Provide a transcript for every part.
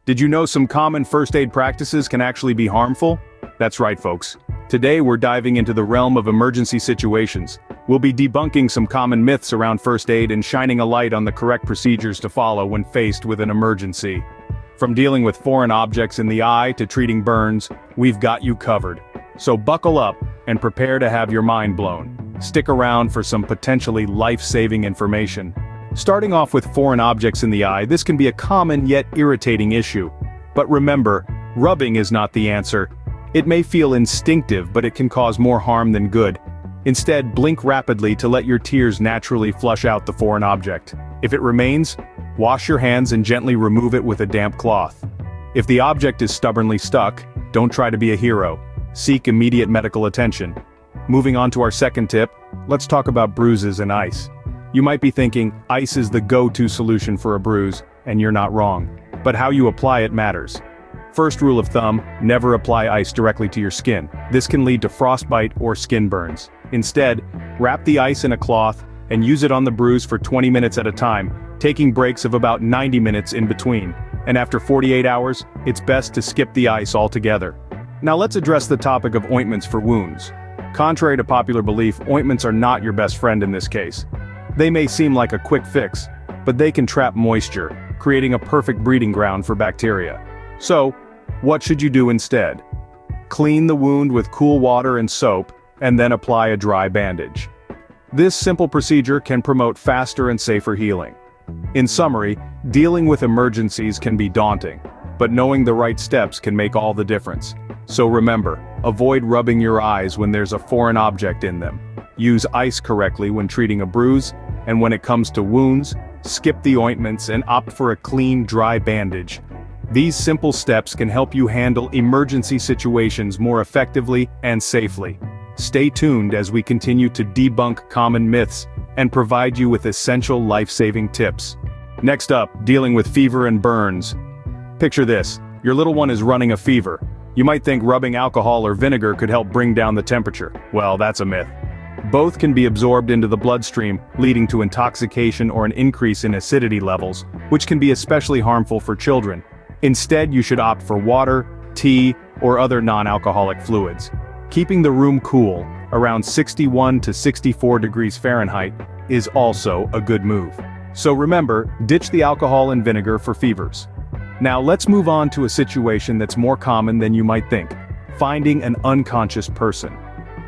Did you know some common first aid practices can actually be harmful? That's right, folks. Today we're diving into the realm of emergency situations. We'll be debunking some common myths around first aid and shining a light on the correct procedures to follow when faced with an emergency. From dealing with foreign objects in the eye to treating burns, we've got you covered. So buckle up and prepare to have your mind blown. Stick around for some potentially life-saving information. Starting off with foreign objects in the eye, this can be a common yet irritating issue. But remember, rubbing is not the answer. It may feel instinctive, but it can cause more harm than good. Instead, blink rapidly to let your tears naturally flush out the foreign object. If it remains, wash your hands and gently remove it with a damp cloth. If the object is stubbornly stuck, don't try to be a hero. Seek immediate medical attention. Moving on to our second tip, let's talk about bruises and ice. You might be thinking, ice is the go-to solution for a bruise, and you're not wrong. But how you apply it matters. First rule of thumb, never apply ice directly to your skin. This can lead to frostbite or skin burns. Instead, wrap the ice in a cloth and use it on the bruise for 20 minutes at a time, taking breaks of about 90 minutes in between. And after 48 hours, it's best to skip the ice altogether. Now let's address the topic of ointments for wounds. Contrary to popular belief, ointments are not your best friend in this case. They may seem like a quick fix, but they can trap moisture, creating a perfect breeding ground for bacteria. So, what should you do instead? Clean the wound with cool water and soap, and then apply a dry bandage. This simple procedure can promote faster and safer healing. In summary, dealing with emergencies can be daunting, but knowing the right steps can make all the difference. So remember, avoid rubbing your eyes when there's a foreign object in them. Use ice correctly when treating a bruise, and when it comes to wounds, skip the ointments and opt for a clean, dry bandage. These simple steps can help you handle emergency situations more effectively and safely. Stay tuned as we continue to debunk common myths and provide you with essential life-saving tips. Next up, dealing with fever and burns. Picture this, your little one is running a fever. You might think rubbing alcohol or vinegar could help bring down the temperature. Well, that's a myth. Both can be absorbed into the bloodstream, leading to intoxication or an increase in acidity levels, which can be especially harmful for children. Instead, you should opt for water, tea, or other non-alcoholic fluids. Keeping the room cool, around 61 to 64 degrees Fahrenheit, is also a good move. So remember, ditch the alcohol and vinegar for fevers. Now let's move on to a situation that's more common than you might think: finding an unconscious person.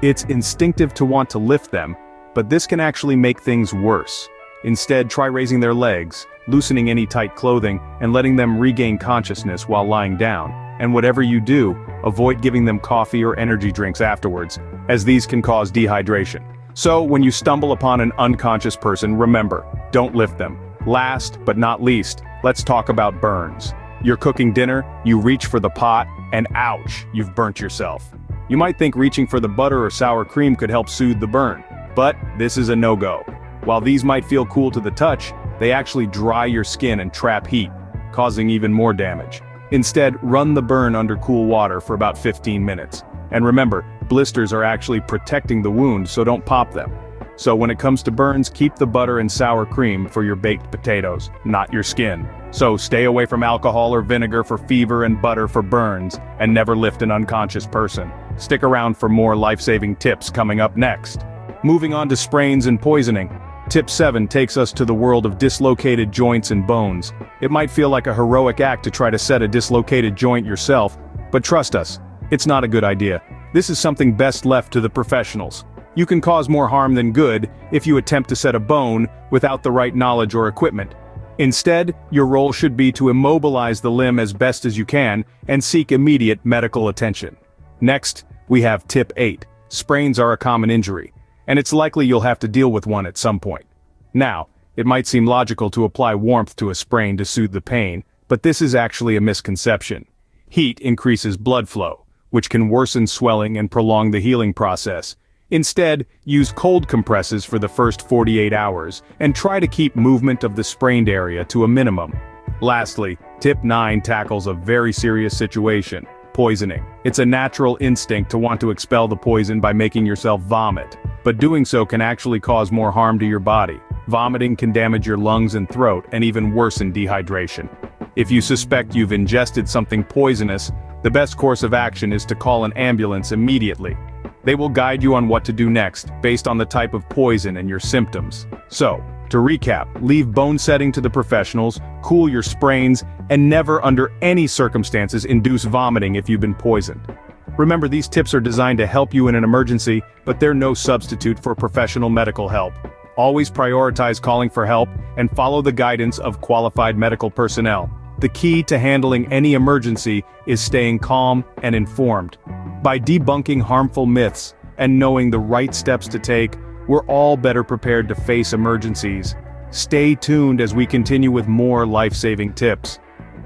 It's instinctive to want to lift them, but this can actually make things worse. Instead, try raising their legs, loosening any tight clothing, and letting them regain consciousness while lying down. And whatever you do, avoid giving them coffee or energy drinks afterwards, as these can cause dehydration. So, when you stumble upon an unconscious person, remember, don't lift them. Last but not least, let's talk about burns. You're cooking dinner, you reach for the pot, and ouch, you've burnt yourself. You might think reaching for the butter or sour cream could help soothe the burn, but this is a no-go. While these might feel cool to the touch, they actually dry your skin and trap heat, causing even more damage. Instead, run the burn under cool water for about 15 minutes. And remember, blisters are actually protecting the wound, so don't pop them. So when it comes to burns, keep the butter and sour cream for your baked potatoes, not your skin. So stay away from alcohol or vinegar for fever and butter for burns, and never lift an unconscious person. Stick around for more life-saving tips coming up next. Moving on to sprains and poisoning. Tip 7 takes us to the world of dislocated joints and bones. It might feel like a heroic act to try to set a dislocated joint yourself, but trust us, it's not a good idea. This is something best left to the professionals. You can cause more harm than good if you attempt to set a bone without the right knowledge or equipment. Instead, your role should be to immobilize the limb as best as you can and seek immediate medical attention. Next, we have tip 8. Sprains are a common injury, and it's likely you'll have to deal with one at some point. Now, it might seem logical to apply warmth to a sprain to soothe the pain, but this is actually a misconception. Heat increases blood flow, which can worsen swelling and prolong the healing process. Instead, use cold compresses for the first 48 hours, and try to keep movement of the sprained area to a minimum. Lastly, tip 9 tackles a very serious situation: poisoning. It's a natural instinct to want to expel the poison by making yourself vomit, but doing so can actually cause more harm to your body. Vomiting can damage your lungs and throat and even worsen dehydration. If you suspect you've ingested something poisonous, the best course of action is to call an ambulance immediately. They will guide you on what to do next, based on the type of poison and your symptoms. So, to recap, leave bone setting to the professionals, cool your sprains, and never under any circumstances induce vomiting if you've been poisoned. Remember, these tips are designed to help you in an emergency, but they're no substitute for professional medical help. Always prioritize calling for help and follow the guidance of qualified medical personnel. The key to handling any emergency is staying calm and informed. By debunking harmful myths and knowing the right steps to take, we're all better prepared to face emergencies. Stay tuned as we continue with more life-saving tips.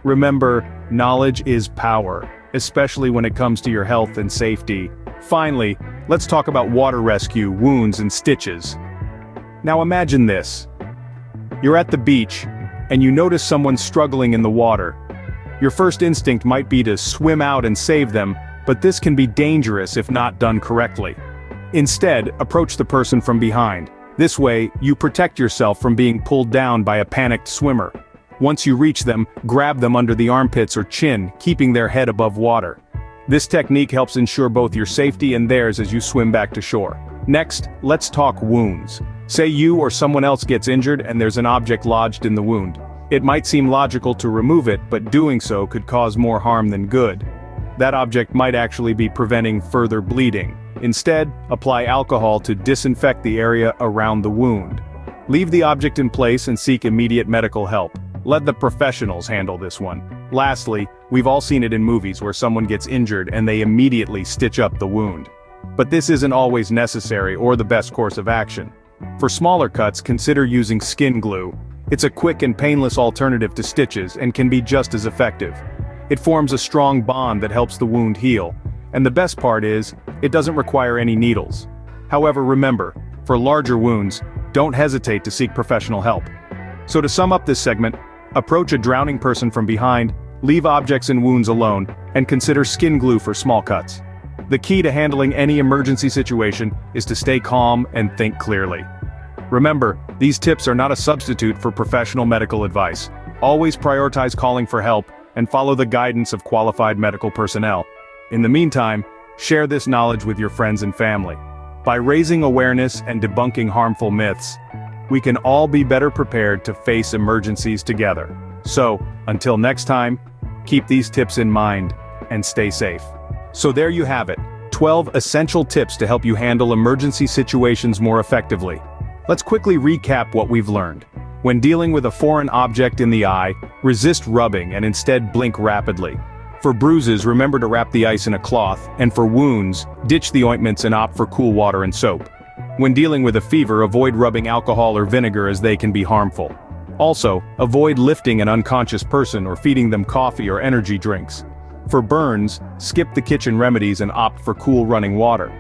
Remember, knowledge is power, especially when it comes to your health and safety. Finally, let's talk about water rescue, wounds, and stitches. Now imagine this. You're at the beach, and you notice someone struggling in the water. Your first instinct might be to swim out and save them, but this can be dangerous if not done correctly. Instead, approach the person from behind. This way, you protect yourself from being pulled down by a panicked swimmer. Once you reach them, grab them under the armpits or chin, keeping their head above water. This technique helps ensure both your safety and theirs as you swim back to shore. Next, let's talk wounds. Say you or someone else gets injured and there's an object lodged in the wound. It might seem logical to remove it, but doing so could cause more harm than good. That object might actually be preventing further bleeding. Instead, apply alcohol to disinfect the area around the wound. Leave the object in place and seek immediate medical help. Let the professionals handle this one. Lastly, we've all seen it in movies where someone gets injured and they immediately stitch up the wound. But this isn't always necessary or the best course of action. For smaller cuts, consider using skin glue. It's a quick and painless alternative to stitches and can be just as effective. It forms a strong bond that helps the wound heal. And the best part is, it doesn't require any needles. However, remember, for larger wounds, don't hesitate to seek professional help. So to sum up this segment, approach a drowning person from behind, leave objects and wounds alone, and consider skin glue for small cuts. The key to handling any emergency situation is to stay calm and think clearly. Remember, these tips are not a substitute for professional medical advice. Always prioritize calling for help and follow the guidance of qualified medical personnel. In the meantime, share this knowledge with your friends and family. By raising awareness and debunking harmful myths, we can all be better prepared to face emergencies together. So, until next time, keep these tips in mind and stay safe. So there you have it, 12 essential tips to help you handle emergency situations more effectively. Let's quickly recap what we've learned. When dealing with a foreign object in the eye, resist rubbing and instead blink rapidly. For bruises, remember to wrap the ice in a cloth, and for wounds, ditch the ointments and opt for cool water and soap. When dealing with a fever, avoid rubbing alcohol or vinegar as they can be harmful. Also, avoid lifting an unconscious person or feeding them coffee or energy drinks. For burns, skip the kitchen remedies and opt for cool running water.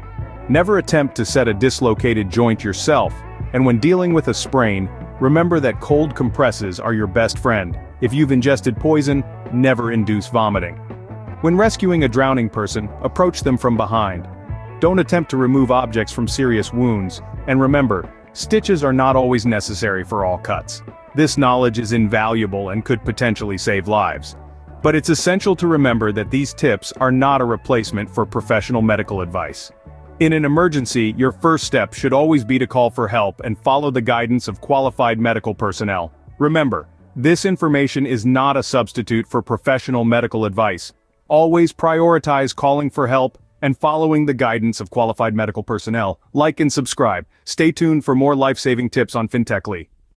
Never attempt to set a dislocated joint yourself, and when dealing with a sprain, remember that cold compresses are your best friend. If you've ingested poison, never induce vomiting. When rescuing a drowning person, approach them from behind. Don't attempt to remove objects from serious wounds, and remember, stitches are not always necessary for all cuts. This knowledge is invaluable and could potentially save lives. But it's essential to remember that these tips are not a replacement for professional medical advice. In an emergency, your first step should always be to call for help and follow the guidance of qualified medical personnel. Remember, this information is not a substitute for professional medical advice. Always prioritize calling for help and following the guidance of qualified medical personnel. Like and subscribe. Stay tuned for more life-saving tips on FintechLy.